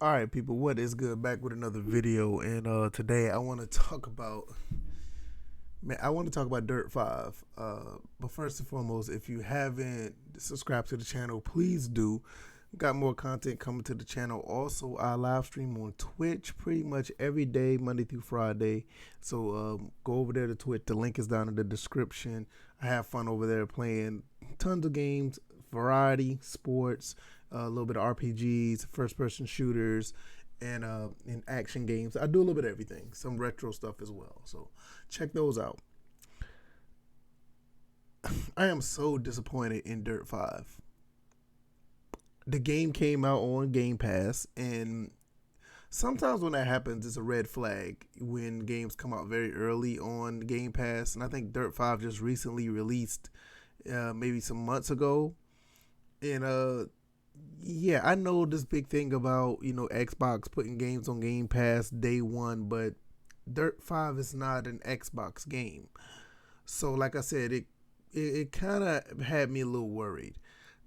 All right, people, what is good? Back with another video, and today I want to talk about Dirt Five. But first and foremost, if you haven't subscribed to the channel, please do. Got more content coming to the channel. Also, I live stream on Twitch pretty much every day, Monday through Friday. So go over there to Twitch. The link is down in the description. I have fun over there playing tons of games, variety, sports, a little bit of RPGs, first-person shooters, and in action games. I do a little bit of everything, some retro stuff as well. So check those out. I am so disappointed in Dirt 5. The game came out on Game Pass, and sometimes when that happens, it's a red flag when games come out very early on Game Pass. And I think Dirt 5 just recently released maybe some months ago. And yeah, I know this big thing about, Xbox putting games on Game Pass day one, but Dirt 5 is not an Xbox game. So like I said, it kind of had me a little worried.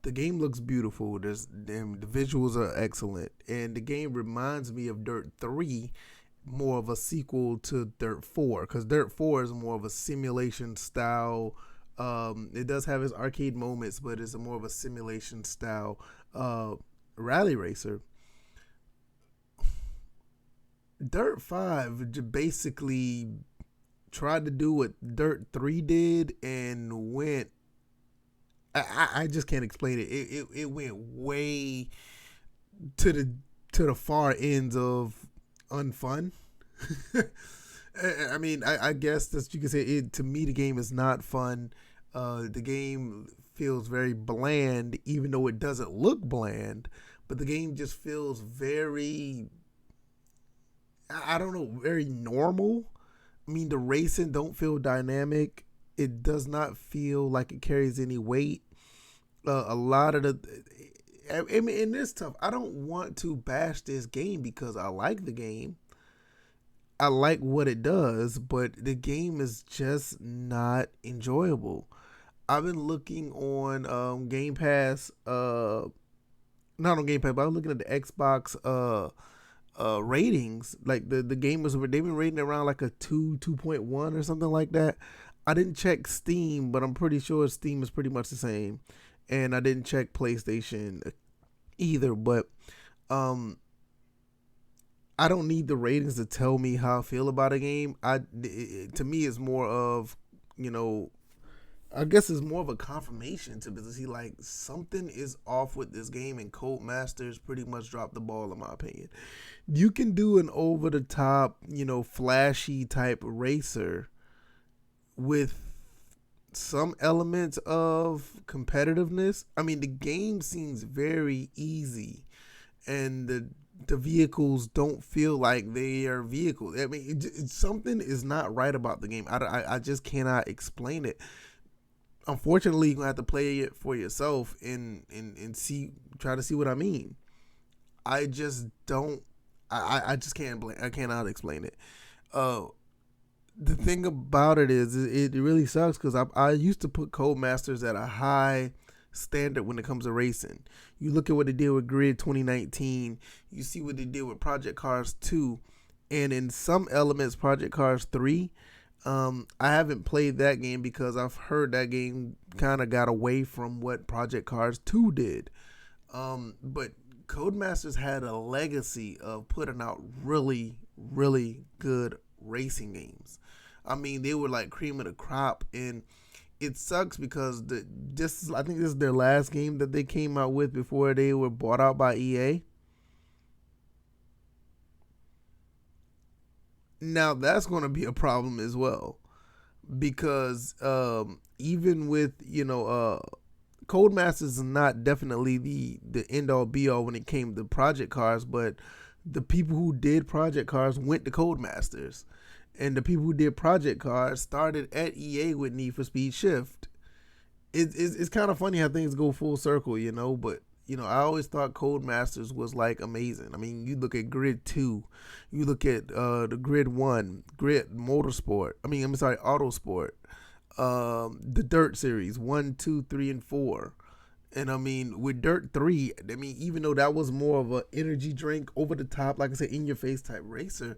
The game looks beautiful. The visuals are excellent, and the game reminds me of Dirt 3, more of a sequel to Dirt 4, because Dirt 4 is more of a simulation style. It does have its arcade moments, but it's more of a simulation style rally racer. Dirt 5 basically tried to do what Dirt 3 did and went. I just can't explain it. It went way to the far ends of unfun. I mean, I guess that you can say it. To me, the game is not fun. The game feels very bland, even though it doesn't look bland. But the game just feels very, I don't know, very normal. I mean, the racing don't feel dynamic. It does not feel like it carries any weight. A lot of I mean, and it's tough. I don't want to bash this game because I like the game. I like what it does, but the game is just not enjoyable. I've been looking on Game Pass, not on Game Pass, but I was looking at the Xbox ratings. Like the game was, they've been rating around like a 2.1 or something like that. I didn't check Steam, but I'm pretty sure Steam is pretty much the same. And I didn't check PlayStation either, but I don't need the ratings to tell me how I feel about a game. To me, it's more of, I guess it's more of a confirmation to see like something is off with this game, and Codemasters pretty much dropped the ball in my opinion. You can do an over the top, flashy type racer with some elements of competitiveness. I mean, the game seems very easy, and the vehicles don't feel like they are vehicles. I mean, something is not right about the game. I just cannot explain it. Unfortunately, you're gonna have to play it for yourself and try to see what I mean. I just don't. I just can't. I cannot explain it. The thing about it is, it really sucks because I used to put Codemasters at a high standard when it comes to racing. You look at what they did with Grid 2019, you see what they did with Project Cars 2, and in some elements, Project Cars 3. I haven't played that game because I've heard that game kind of got away from what Project Cars 2 did. But Codemasters had a legacy of putting out really, really good racing games. I mean, they were like cream of the crop, and it sucks because I think this is their last game that they came out with before they were bought out by EA. Now that's going to be a problem as well, because even with Codemasters is not definitely the end all be all when it came to Project Cars, but the people who did Project Cars went to Codemasters, and the people who did Project Cars started at EA with Need for Speed Shift. It's kind of funny how things go full circle, but I always thought Codemasters was like amazing. I mean, you look at Grid 2, you look at the Grid 1, Grid Motorsport. I'm sorry, Autosport, the Dirt series 1, 2, 3, and 4. And I mean, with Dirt 3, I mean, even though that was more of a energy drink, over the top, like I said, in your face type racer,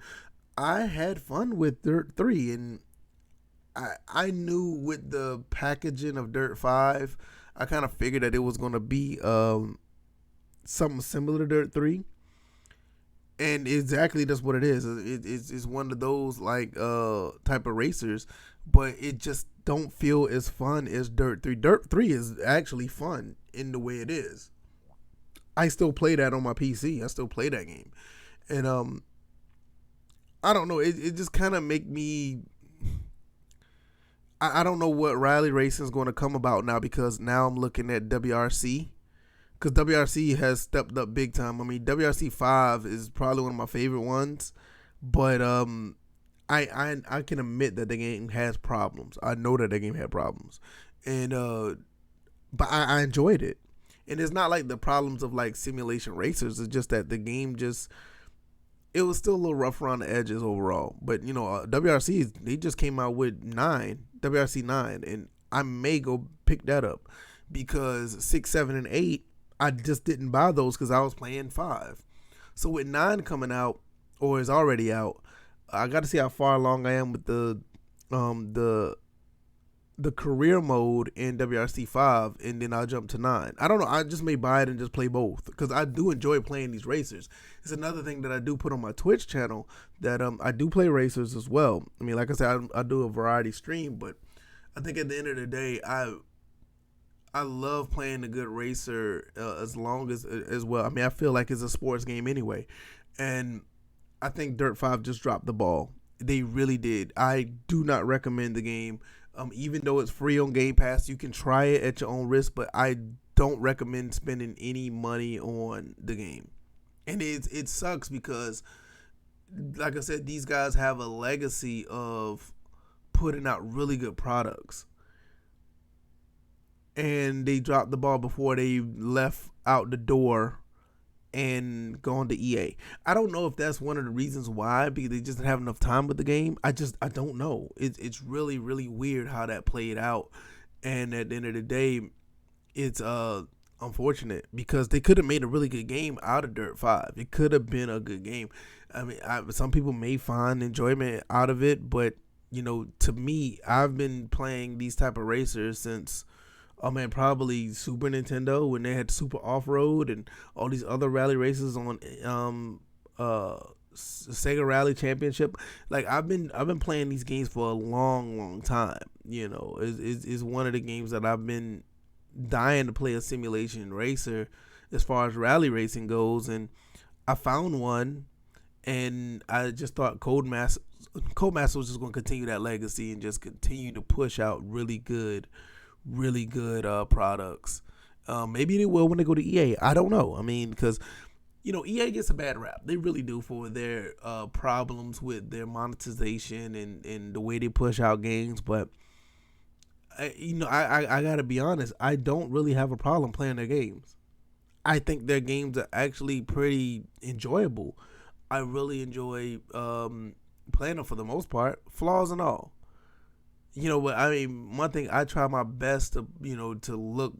I had fun with Dirt 3. And I knew with the packaging of Dirt 5, I kind of figured that it was going to be something similar to Dirt 3. And exactly that's what it is. It's one of those like type of racers, but it just don't feel as fun as Dirt 3. Dirt 3 is actually fun in the way it is. I still play that on my PC. I still play that game. And I don't know, it just kind of make me I don't know what rally racing is going to come about now, because now I'm looking at WRC, because WRC has stepped up big time. I mean, WRC 5 is probably one of my favorite ones, but I can admit that the game has problems. I know that the game had problems, and but I enjoyed it. And it's not like the problems of like simulation racers. It's just that the game just, it was still a little rough around the edges overall. But you know, WRC, they just came out with WRC 9, and I may go pick that up, because 6, 7, and 8, I just didn't buy those because I was playing 5. So with 9 coming out, or is already out, I got to see how far along I am with the career mode in WRC 5, and then I'll jump to 9. I don't know. I just may buy it and just play both, because I do enjoy playing these racers. It's another thing that I do put on my Twitch channel, that I do play racers as well. I mean, like I said, I do a variety stream, but I think at the end of the day, I love playing a good racer as long as well. I mean, I feel like it's a sports game anyway, and I think Dirt 5 just dropped the ball. They really did. I do not recommend the game. Even though it's free on Game Pass, you can try it at your own risk, but I don't recommend spending any money on the game. And it sucks because, like I said, these guys have a legacy of putting out really good products. And they dropped the ball before they left out the door and gone to EA. I don't know if that's one of the reasons why, because they just didn't have enough time with the game. I don't know. It's really, really weird how that played out. And at the end of the day, it's unfortunate, because they could have made a really good game out of Dirt 5. It could have been a good game. I mean, some people may find enjoyment out of it, but you know, to me, I've been playing these type of racers since, oh man, probably Super Nintendo, when they had Super Off-Road and all these other rally races on Sega Rally Championship. Like I've been playing these games for a long, long time. You know, it's one of the games that I've been dying to play a simulation racer as far as rally racing goes, and I found one, and I just thought Codemaster was just going to continue that legacy and just continue to push out really good products. Maybe they will when they go to EA. I don't know. I mean, because you know, EA gets a bad rap. They really do, for their problems with their monetization and the way they push out games. But I gotta be honest. I don't really have a problem playing their games. I think their games are actually pretty enjoyable. I really enjoy playing them for the most part, flaws and all. You know, but I mean, one thing, I try my best to, you know, to look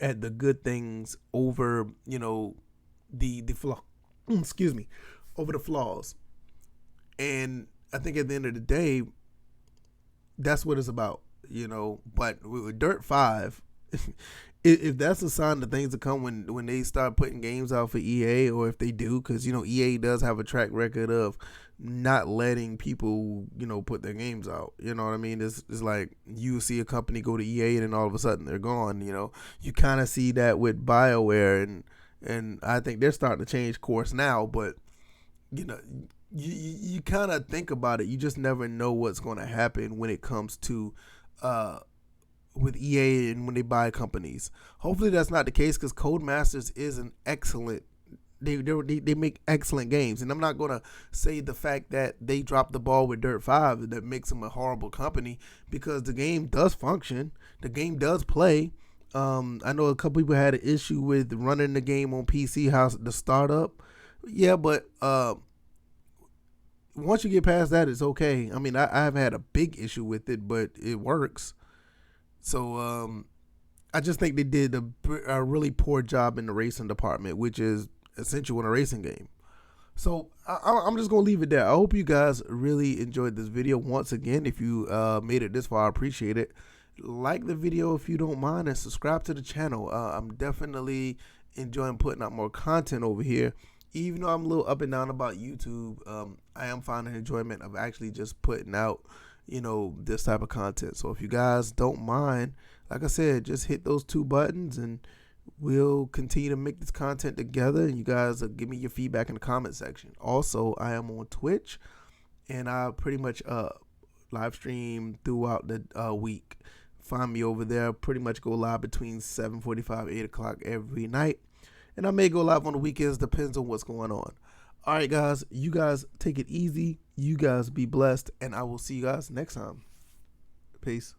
at the good things over, you know, the flaw. Excuse me, over the flaws. And I think at the end of the day, that's what it's about, you know. But with Dirt 5, if that's a sign of things to come when they start putting games out for EA, or if they do, because you know EA does have a track record of not letting people, you know, put their games out. You know what I mean? It's like you see a company go to EA and then all of a sudden they're gone. You know, you kind of see that with BioWare, and I think they're starting to change course now. But you know, you kind of think about it. You just never know what's going to happen when it comes to with EA and when they buy companies. Hopefully that's not the case, because Codemasters is an excellent. They make excellent games, and I'm not gonna say the fact that they dropped the ball with Dirt 5 that makes them a horrible company, because the game does function, the game does play. I know a couple people had an issue with running the game on PC, how the startup, yeah, but once you get past that, it's okay. I mean, I haven't had a big issue with it, but it works. So I just think they did a really poor job in the racing department, which is essential in a racing game. So I'm just gonna leave it there. I hope you guys really enjoyed this video. Once again, if you made it this far, I appreciate it. Like the video if you don't mind, and subscribe to the channel. I'm definitely enjoying putting out more content over here. Even though I'm a little up and down about YouTube, I am finding enjoyment of actually just putting out, this type of content. So if you guys don't mind, like I said, just hit those 2 buttons and we'll continue to make this content together, and you guys give me your feedback in the comment section. Also, I am on Twitch, and I pretty much live stream throughout the week. Find me over there. Pretty much go live between 7:45, 8 o'clock every night, and I may go live on the weekends. Depends on what's going on. All right, guys. You guys take it easy. You guys be blessed, and I will see you guys next time. Peace.